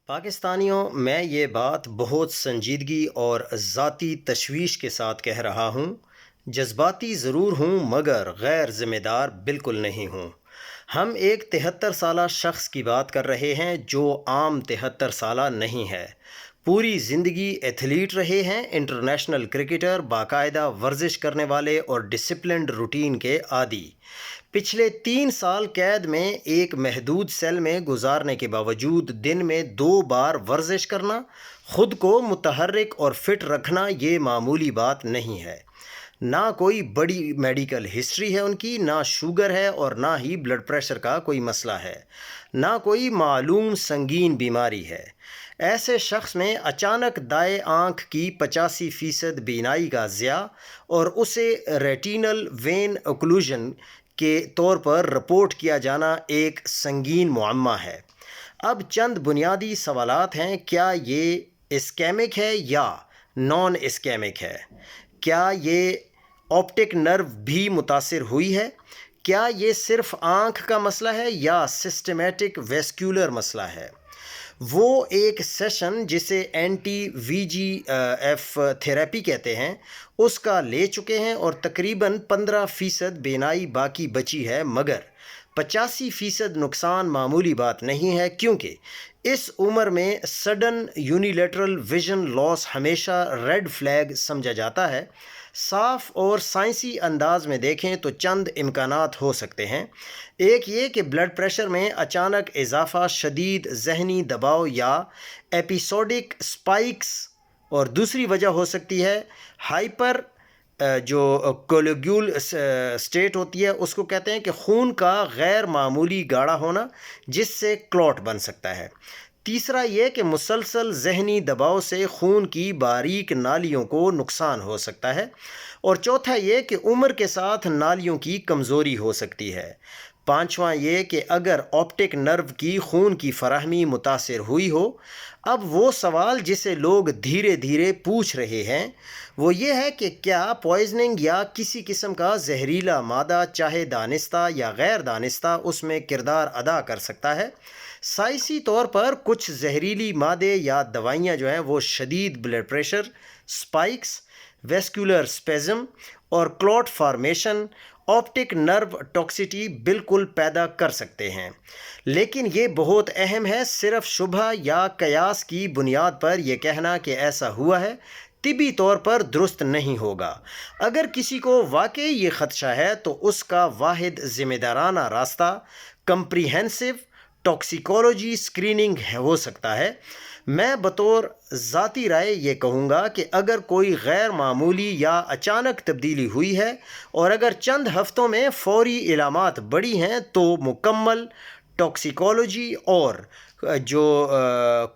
پاکستانیوں، میں یہ بات بہت سنجیدگی اور ذاتی تشویش کے ساتھ کہہ رہا ہوں۔ جذباتی ضرور ہوں مگر غیر ذمہ دار بالکل نہیں ہوں۔ ہم ایک 73 سالہ شخص کی بات کر رہے ہیں جو عام 73 سالہ نہیں ہے۔ پوری زندگی ایتھلیٹ رہے ہیں، انٹرنیشنل کرکٹر، باقاعدہ ورزش کرنے والے اور ڈسپلنڈ روٹین کے عادی۔ پچھلے 3 سال قید میں ایک محدود سیل میں گزارنے کے باوجود دن میں 2 بار ورزش کرنا، خود کو متحرک اور فٹ رکھنا یہ معمولی بات نہیں ہے۔ نہ کوئی بڑی میڈیکل ہسٹری ہے ان کی، نہ شوگر ہے اور نہ ہی بلڈ پریشر کا کوئی مسئلہ ہے، نہ کوئی معلوم سنگین بیماری ہے۔ ایسے شخص میں اچانک دائیں آنکھ کی 85% بینائی کا ضیاع اور اسے ریٹینل وین اوکلوژن کے طور پر رپورٹ کیا جانا ایک سنگین معمہ ہے۔ اب چند بنیادی سوالات ہیں: کیا یہ اسکیمک ہے یا نان اسکیمک ہے؟ کیا یہ آپٹک نرو بھی متاثر ہوئی ہے؟ کیا یہ صرف آنکھ کا مسئلہ ہے یا سسٹمیٹک ویسکولر مسئلہ ہے؟ وہ ایک سیشن جسے اینٹی وی جی ایف تھراپی کہتے ہیں اس کا لے چکے ہیں اور تقریباً 15% بینائی باقی بچی ہے، مگر 85% نقصان معمولی بات نہیں ہے، کیونکہ اس عمر میں سڈن یونیلیٹرل ویژن لاس ہمیشہ ریڈ فلیگ سمجھا جاتا ہے۔ صاف اور سائنسی انداز میں دیکھیں تو چند امکانات ہو سکتے ہیں۔ ایک یہ کہ بلڈ پریشر میں اچانک اضافہ، شدید ذہنی دباؤ یا ایپیسوڈک سپائکس، اور دوسری وجہ ہو سکتی ہے ہائپر جو کولیگول سٹیٹ ہوتی ہے، اس کو کہتے ہیں کہ خون کا غیر معمولی گاڑھا ہونا جس سے کلوٹ بن سکتا ہے۔ تیسرا یہ کہ مسلسل ذہنی دباؤ سے خون کی باریک نالیوں کو نقصان ہو سکتا ہے، اور چوتھا یہ کہ عمر کے ساتھ نالیوں کی کمزوری ہو سکتی ہے۔ پانچواں یہ کہ اگر آپٹک نرو کی خون کی فراہمی متاثر ہوئی ہو۔ اب وہ سوال جسے لوگ دھیرے دھیرے پوچھ رہے ہیں وہ یہ ہے کہ کیا پوائزننگ یا کسی قسم کا زہریلا مادہ، چاہے دانستہ یا غیر دانستہ، اس میں کردار ادا کر سکتا ہے؟ سائنسی طور پر کچھ زہریلی مادے یا دوائیاں جو ہیں وہ شدید بلڈ پریشر، سپائکس، ویسکولر سپیزم اور culvert formation, optic nerve toxicity بالکل پیدا کر سکتے ہیں، لیکن یہ بہت اہم ہے، صرف شبہ یا قیاس کی بنیاد پر یہ کہنا کہ ایسا ہوا ہے طبی طور پر درست نہیں ہوگا۔ اگر کسی کو واقعی یہ خدشہ ہے تو اس کا واحد ذمہ دارانہ راستہ کمپریہنسو ٹاکسیکولوجی اسکریننگ ہو سکتا ہے۔ میں بطور ذاتی رائے یہ کہوں گا کہ اگر کوئی غیر معمولی یا اچانک تبدیلی ہوئی ہے اور اگر چند ہفتوں میں فوری علامات بڑھی ہیں تو مکمل ٹاکسیکولوجی اور جو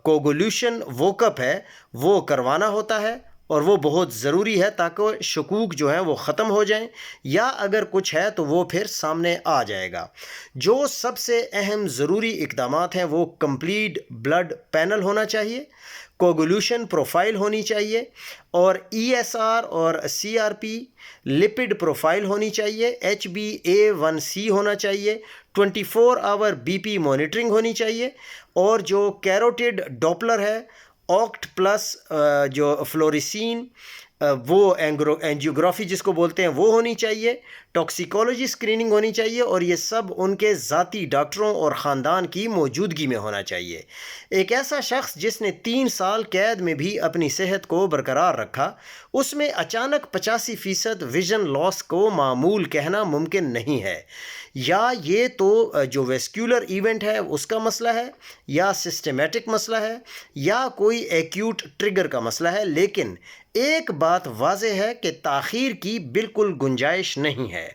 کوگولیوشن ووک اپ ہے وہ کروانا ہوتا ہے، اور وہ بہت ضروری ہے تاکہ شکوک جو ہیں وہ ختم ہو جائیں، یا اگر کچھ ہے تو وہ پھر سامنے آ جائے گا۔ جو سب سے اہم ضروری اقدامات ہیں وہ کمپلیٹ بلڈ پینل ہونا چاہیے، کوگولیوشن پروفائل ہونی چاہیے، اور ای ایس آر اور C R P, lipid profile ہونی چاہیے، HbA1c ہونا چاہیے، 24 آور بی پی مانیٹرنگ ہونی چاہیے، اور جو کیروٹیڈ ڈوپلر ہے، آکٹ پلس جو فلوریسین، وہ اینجیوگرافی جس کو بولتے ہیں وہ ہونی چاہیے، ٹاکسیکولوجی اسکریننگ ہونی چاہیے، اور یہ سب ان کے ذاتی ڈاکٹروں اور خاندان کی موجودگی میں ہونا چاہیے۔ ایک ایسا شخص جس نے 3 سال قید میں بھی اپنی صحت کو برقرار رکھا، اس میں اچانک 85% ویژن لاس کو معمول کہنا ممکن نہیں ہے۔ یا یہ تو جو ویسکولر ایونٹ ہے اس کا مسئلہ ہے، یا سسٹمیٹک مسئلہ ہے، یا کوئی ایکیوٹ ٹریگر کا مسئلہ ہے، لیکن ایک بات واضح ہے کہ تاخیر کی بالکل گنجائش نہیں ہے۔